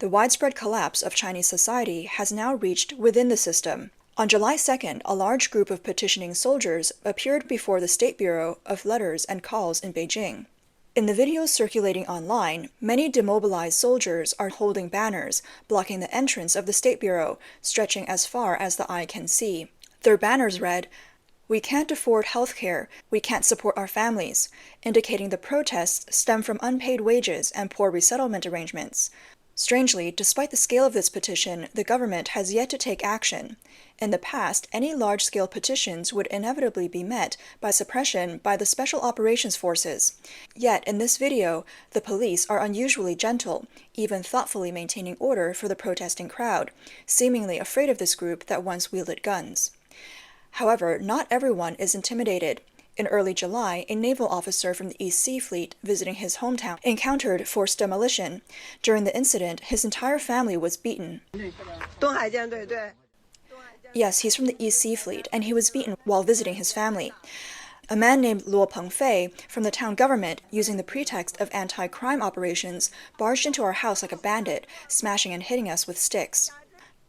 The widespread collapse of Chinese society has now reached within the system. On July 2nd, a large group of petitioning soldiers appeared before the State Bureau of Letters and Calls in Beijing. In the videos circulating online, many demobilized soldiers are holding banners blocking the entrance of the State Bureau, stretching as far as the eye can see. Their banners read, "We can't afford health care, we can't support our families," indicating the protests stem from unpaid wages and poor resettlement arrangements. Strangely, despite the scale of this petition, the government has yet to take action. In the past, any large-scale petitions would inevitably be met by suppression by the Special Operations Forces. Yet, in this video, the police are unusually gentle, even thoughtfully maintaining order for the protesting crowd, seemingly afraid of this group that once wielded guns. However, not everyone is intimidated. In early July, a naval officer from the East Sea Fleet visiting his hometown encountered forced demolition. During the incident, his entire family was beaten. Yes, he's from the East Sea Fleet, and he was beaten while visiting his family. A man named Luo Pengfei from the town government, using the pretext of anti-crime operations, barged into our house like a bandit, smashing and hitting us with sticks.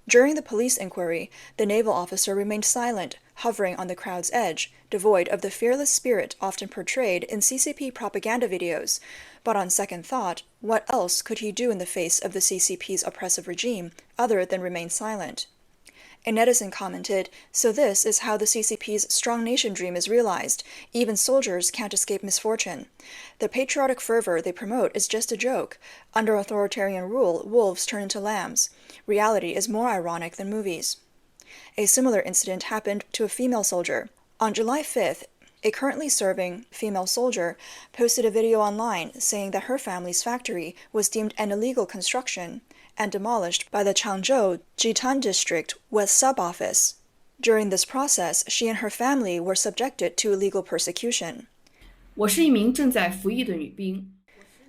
During the police inquiry, the naval officer remained silent, hovering on the crowd's edge, devoid of the fearless spirit often portrayed in CCP propaganda videos. But on second thought, what else could he do in the face of the CCP's oppressive regime other than remain silent? A netizen commented, "So this is how the CCP's strong nation dream is realized. Even soldiers can't escape misfortune. The patriotic fervor they promote is just a joke. Under authoritarian rule, wolves turn into lambs. Reality is more ironic than movies." A similar incident happened to a female soldier. On July 5th, a currently serving female soldier posted a video online saying that her family's factory was deemed an illegal construction and demolished by the Changzhou Jitan District West Sub-Office. During this process, she and her family were subjected to illegal persecution. 我是一名正在服役的女兵。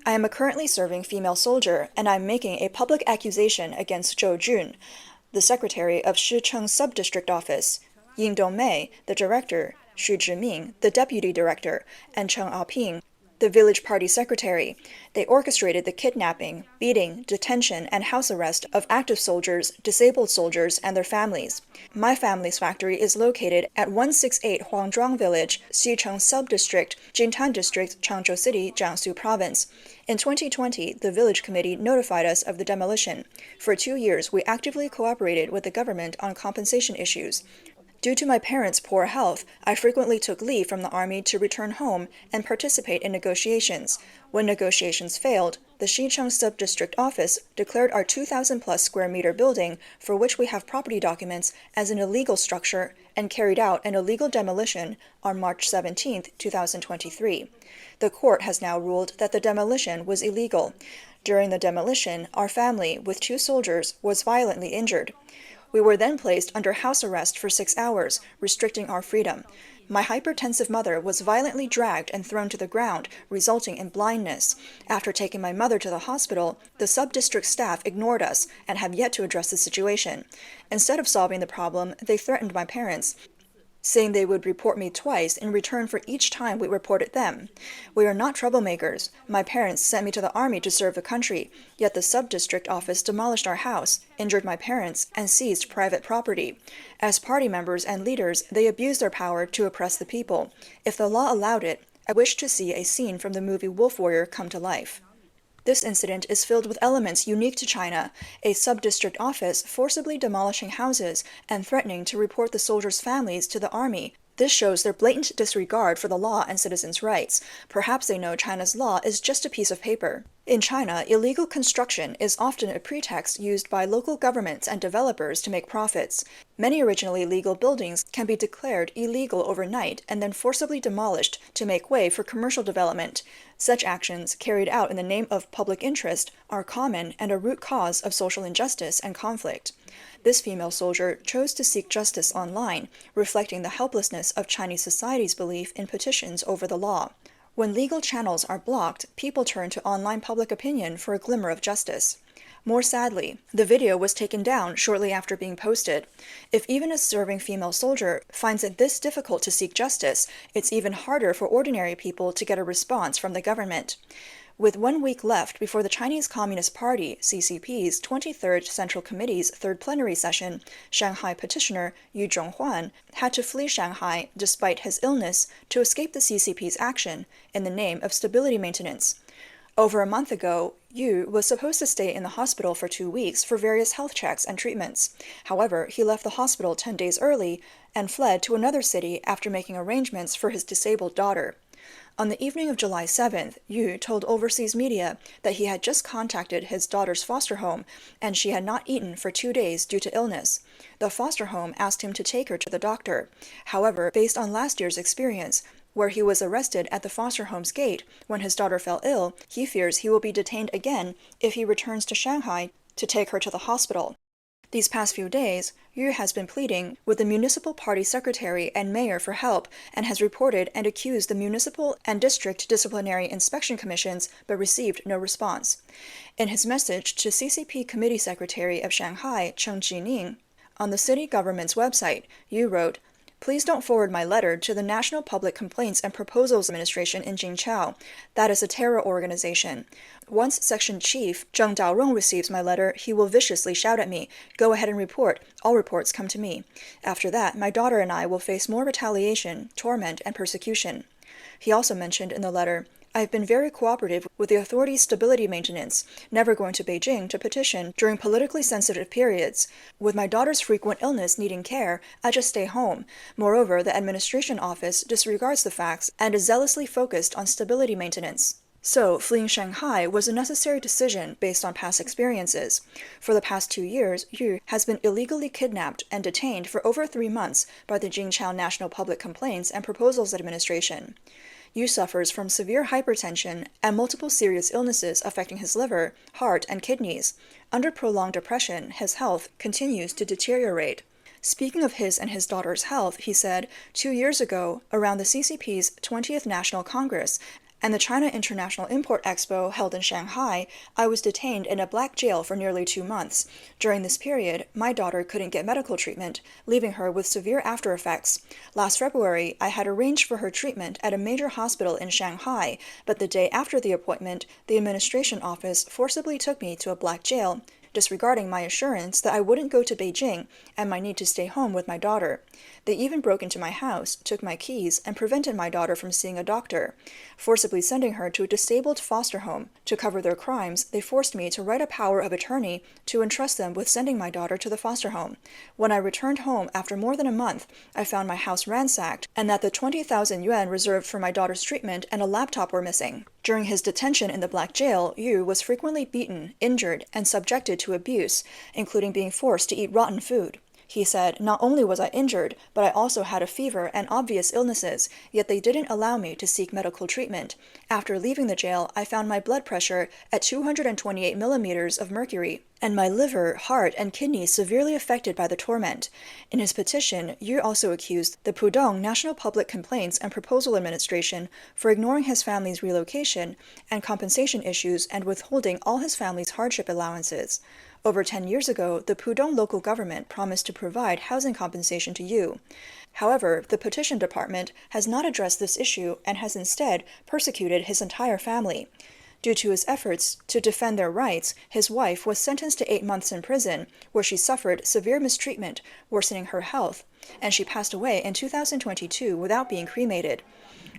I am a currently serving female soldier, and I am making a public accusation against Zhou Jun, the secretary of Shicheng Sub-District Office, Ying Dongmei, the director, Xu Zhiming, the deputy director, and Cheng Aoping, the village party secretary. They orchestrated the kidnapping, beating, detention, and house arrest of active soldiers, disabled soldiers, and their families. My family's factory is located at 168 Huangzhuang Village, Xicheng Sub-District, Jintan District, Changzhou City, Jiangsu Province. In 2020, the village committee notified us of the demolition. For 2 years, we actively cooperated with the government on compensation issues. Due to my parents' poor health, I frequently took leave from the army to return home and participate in negotiations. When negotiations failed, the Xicheng Sub-District Office declared our 2,000-plus square meter building, for which we have property documents, as an illegal structure and carried out an illegal demolition on March 17, 2023. The court has now ruled that the demolition was illegal. During the demolition, our family, with 2 soldiers, was violently injured. We were then placed under house arrest for 6 hours, restricting our freedom. My hypertensive mother was violently dragged and thrown to the ground, resulting in blindness. After taking my mother to the hospital, the sub-district staff ignored us and have yet to address the situation. Instead of solving the problem, they threatened my parents, saying they would report me twice in return for each time we reported them. We are not troublemakers. My parents sent me to the army to serve the country, yet the sub-district office demolished our house, injured my parents, and seized private property. As party members and leaders, they abused their power to oppress the people. If the law allowed it, I wish to see a scene from the movie Wolf Warrior come to life. This incident is filled with elements unique to China, a sub-district office forcibly demolishing houses and threatening to report the soldiers' families to the army. This shows their blatant disregard for the law and citizens' rights. Perhaps they know China's law is just a piece of paper. In China, illegal construction is often a pretext used by local governments and developers to make profits. Many originally legal buildings can be declared illegal overnight and then forcibly demolished to make way for commercial development. Such actions, carried out in the name of public interest, are common and a root cause of social injustice and conflict. This female soldier chose to seek justice online, reflecting the helplessness of Chinese society's belief in petitions over the law. When legal channels are blocked, people turn to online public opinion for a glimmer of justice. More sadly, the video was taken down shortly after being posted. If even a serving female soldier finds it this difficult to seek justice, it's even harder for ordinary people to get a response from the government. With 1 week left before the Chinese Communist Party, CCP's 23rd Central Committee's third plenary session, Shanghai petitioner Yu Zhonghuan had to flee Shanghai despite his illness to escape the CCP's action in the name of stability maintenance. Over a month ago, Yu was supposed to stay in the hospital for 2 weeks for various health checks and treatments. However, he left the hospital 10 days early and fled to another city after making arrangements for his disabled daughter. On the evening of July 7th, Yu told overseas media that he had just contacted his daughter's foster home and she had not eaten for 2 days due to illness. The foster home asked him to take her to the doctor. However, based on last year's experience, where he was arrested at the foster home's gate when his daughter fell ill, he fears he will be detained again if he returns to Shanghai to take her to the hospital. These past few days, Yu has been pleading with the municipal party secretary and mayor for help and has reported and accused the municipal and district disciplinary inspection commissions but received no response. In his message to CCP Committee Secretary of Shanghai, Cheng Jining, on the city government's website, Yu wrote, "Please don't forward my letter to the National Public Complaints and Proposals Administration in Jingqiao. That is a terror organization. Once Section Chief Zheng Daorong receives my letter, he will viciously shout at me, 'Go ahead and report. All reports come to me.' After that, my daughter and I will face more retaliation, torment, and persecution." He also mentioned in the letter, "I have been very cooperative with the authorities' stability maintenance, never going to Beijing to petition during politically sensitive periods. With my daughter's frequent illness needing care, I just stay home. Moreover, the administration office disregards the facts and is zealously focused on stability maintenance." So, fleeing Shanghai was a necessary decision based on past experiences. For the past 2 years, Yu has been illegally kidnapped and detained for over 3 months by the Jingqiao National Public Complaints and Proposals Administration. Yu suffers from severe hypertension and multiple serious illnesses affecting his liver, heart, and kidneys. Under prolonged depression, his health continues to deteriorate. Speaking of his and his daughter's health, he said, 2 years ago, around the CCP's 20th National Congress and the China International Import Expo held in Shanghai, I was detained in a black jail for nearly 2 months. During this period, my daughter couldn't get medical treatment, leaving her with severe after effects. Last February, I had arranged for her treatment at a major hospital in Shanghai, but the day after the appointment, the administration office forcibly took me to a black jail, disregarding my assurance that I wouldn't go to Beijing and my need to stay home with my daughter. They even broke into my house, took my keys, and prevented my daughter from seeing a doctor, forcibly sending her to a disabled foster home. To cover their crimes, they forced me to write a power of attorney to entrust them with sending my daughter to the foster home. When I returned home after more than a month, I found my house ransacked and that the 20,000 yuan reserved for my daughter's treatment and a laptop were missing. During his detention in the black jail, Yu was frequently beaten, injured, and subjected to abuse, including being forced to eat rotten food. He said, "Not only was I injured, but I also had a fever and obvious illnesses, yet they didn't allow me to seek medical treatment. After leaving the jail, I found my blood pressure at 228 millimeters of mercury, and my liver, heart, and kidneys severely affected by the torment." In his petition, Yu also accused the Pudong National Public Complaints and Proposal Administration for ignoring his family's relocation and compensation issues and withholding all his family's hardship allowances. Over 10 years ago, the Pudong local government promised to provide housing compensation to Yu. However, the petition department has not addressed this issue and has instead persecuted his entire family. Due to his efforts to defend their rights, his wife was sentenced to 8 months in prison, where she suffered severe mistreatment, worsening her health, and she passed away in 2022 without being cremated.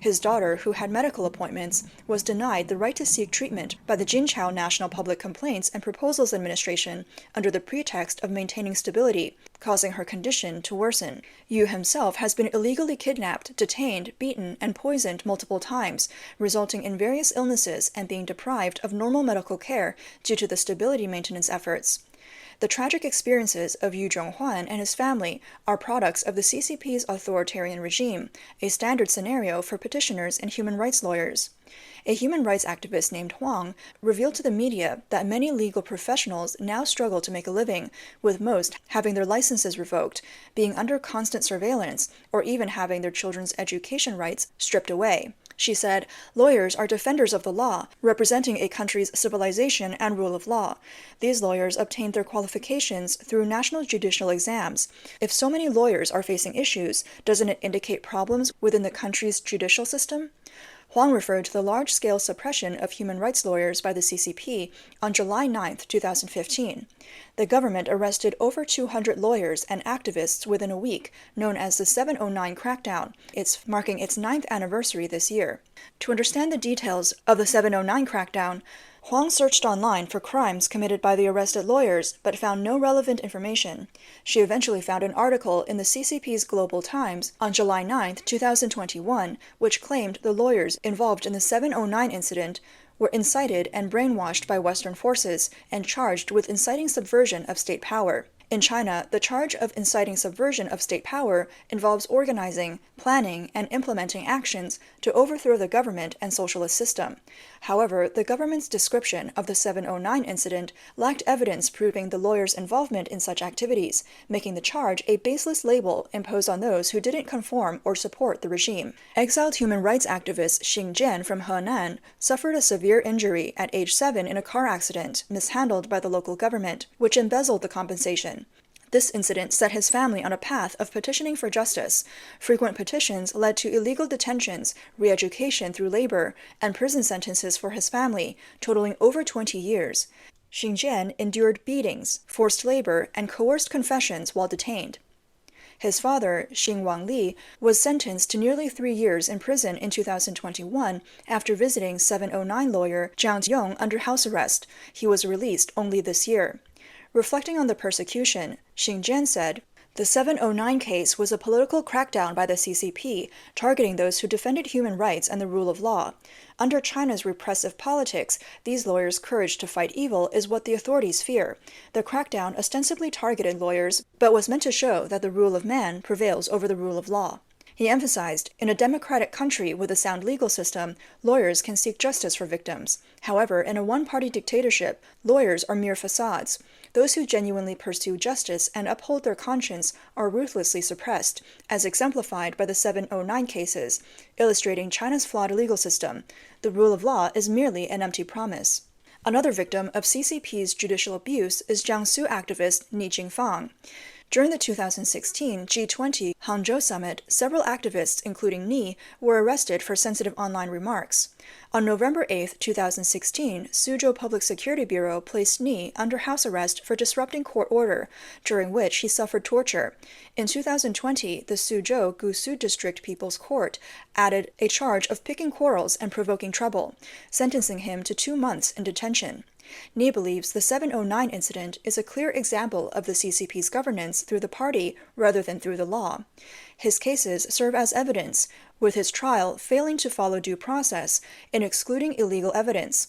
His daughter, who had medical appointments, was denied the right to seek treatment by the Jingqiao National Public Complaints and Proposals Administration under the pretext of maintaining stability, causing her condition to worsen. Yu himself has been illegally kidnapped, detained, beaten, and poisoned multiple times, resulting in various illnesses and being deprived of normal medical care due to the stability maintenance efforts. The tragic experiences of Yu Zhonghuan and his family are products of the CCP's authoritarian regime, a standard scenario for petitioners and human rights lawyers. A human rights activist named Huang revealed to the media that many legal professionals now struggle to make a living, with most having their licenses revoked, being under constant surveillance, or even having their children's education rights stripped away. She said, "Lawyers are defenders of the law, representing a country's civilization and rule of law. These lawyers obtained their qualifications through national judicial exams. If so many lawyers are facing issues, doesn't it indicate problems within the country's judicial system?" Huang referred to the large-scale suppression of human rights lawyers by the CCP on July 9, 2015. The government arrested over 200 lawyers and activists within a week, known as the 709 crackdown. It's marking its 9th anniversary this year. To understand the details of the 709 crackdown, Huang searched online for crimes committed by the arrested lawyers, but found no relevant information. She eventually found an article in the CCP's Global Times on July 9, 2021, which claimed the lawyers involved in the 709 incident were incited and brainwashed by Western forces and charged with inciting subversion of state power. In China, the charge of inciting subversion of state power involves organizing, planning, and implementing actions to overthrow the government and socialist system. However, the government's description of the 709 incident lacked evidence proving the lawyers' involvement in such activities, making the charge a baseless label imposed on those who didn't conform or support the regime. Exiled human rights activist Xing Jian from Henan suffered a severe injury at age 7 in a car accident mishandled by the local government, which embezzled the compensation. This incident set his family on a path of petitioning for justice. Frequent petitions led to illegal detentions, re-education through labor, and prison sentences for his family, totaling over 20 years. Xing Jian endured beatings, forced labor, and coerced confessions while detained. His father, Xing Wangli, was sentenced to nearly 3 years in prison in 2021 after visiting 709 lawyer Jiang Ziyong under house arrest. He was released only this year. Reflecting on the persecution, Xing Jian said, "The 709 case was a political crackdown by the CCP, targeting those who defended human rights and the rule of law. Under China's repressive politics, these lawyers' courage to fight evil is what the authorities fear. The crackdown ostensibly targeted lawyers, but was meant to show that the rule of man prevails over the rule of law." He emphasized, in a democratic country with a sound legal system, lawyers can seek justice for victims. However, in a one-party dictatorship, lawyers are mere facades. Those who genuinely pursue justice and uphold their conscience are ruthlessly suppressed, as exemplified by the 709 cases, illustrating China's flawed legal system. The rule of law is merely an empty promise. Another victim of CCP's judicial abuse is Jiangsu activist Ni Jingfang. During the 2016 G20 Hangzhou summit, several activists, including Ni, were arrested for sensitive online remarks. On November 8, 2016, Suzhou Public Security Bureau placed Ni under house arrest for disrupting court order, during which he suffered torture. In 2020, the Suzhou Gusu District People's Court added a charge of picking quarrels and provoking trouble, sentencing him to 2 months in detention. Ni believes the 709 incident is a clear example of the CCP's governance through the party rather than through the law. His cases serve as evidence, with his trial failing to follow due process in excluding illegal evidence.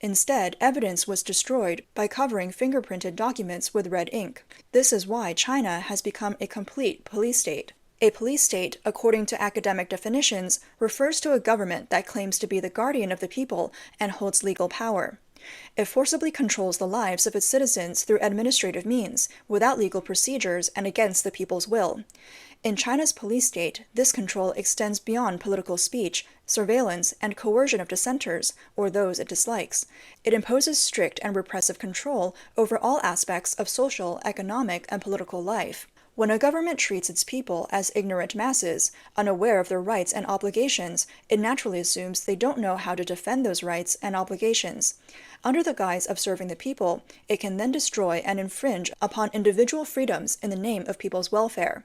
Instead, evidence was destroyed by covering fingerprinted documents with red ink. This is why China has become a complete police state. A police state, according to academic definitions, refers to a government that claims to be the guardian of the people and holds legal power. It forcibly controls the lives of its citizens through administrative means, without legal procedures and against the people's will. In China's police state, this control extends beyond political speech, surveillance, and coercion of dissenters, or those it dislikes. It imposes strict and repressive control over all aspects of social, economic, and political life. When a government treats its people as ignorant masses, unaware of their rights and obligations, it naturally assumes they don't know how to defend those rights and obligations. Under the guise of serving the people, it can then destroy and infringe upon individual freedoms in the name of people's welfare.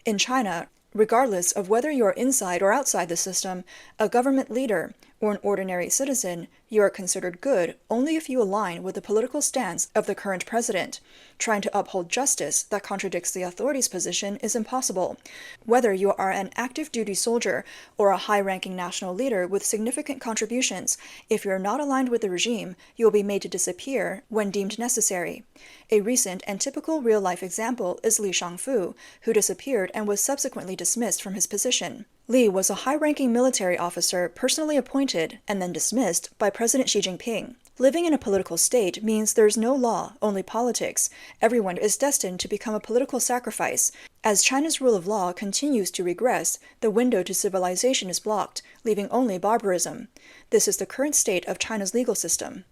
In China, regardless of whether you are inside or outside the system, a government leader, or an ordinary citizen, you are considered good only if you align with the political stance of the current president. Trying to uphold justice that contradicts the authorities' position is impossible. Whether you are an active duty soldier or a high-ranking national leader with significant contributions, if you are not aligned with the regime, you will be made to disappear when deemed necessary. A recent and typical real-life example is Li Shangfu, who disappeared and was subsequently dismissed from his position. Li was a high-ranking military officer personally appointed and then dismissed by President Xi Jinping. Living in a political state means there's no law, only politics. Everyone is destined to become a political sacrifice. As China's rule of law continues to regress, the window to civilization is blocked, leaving only barbarism. This is the current state of China's legal system.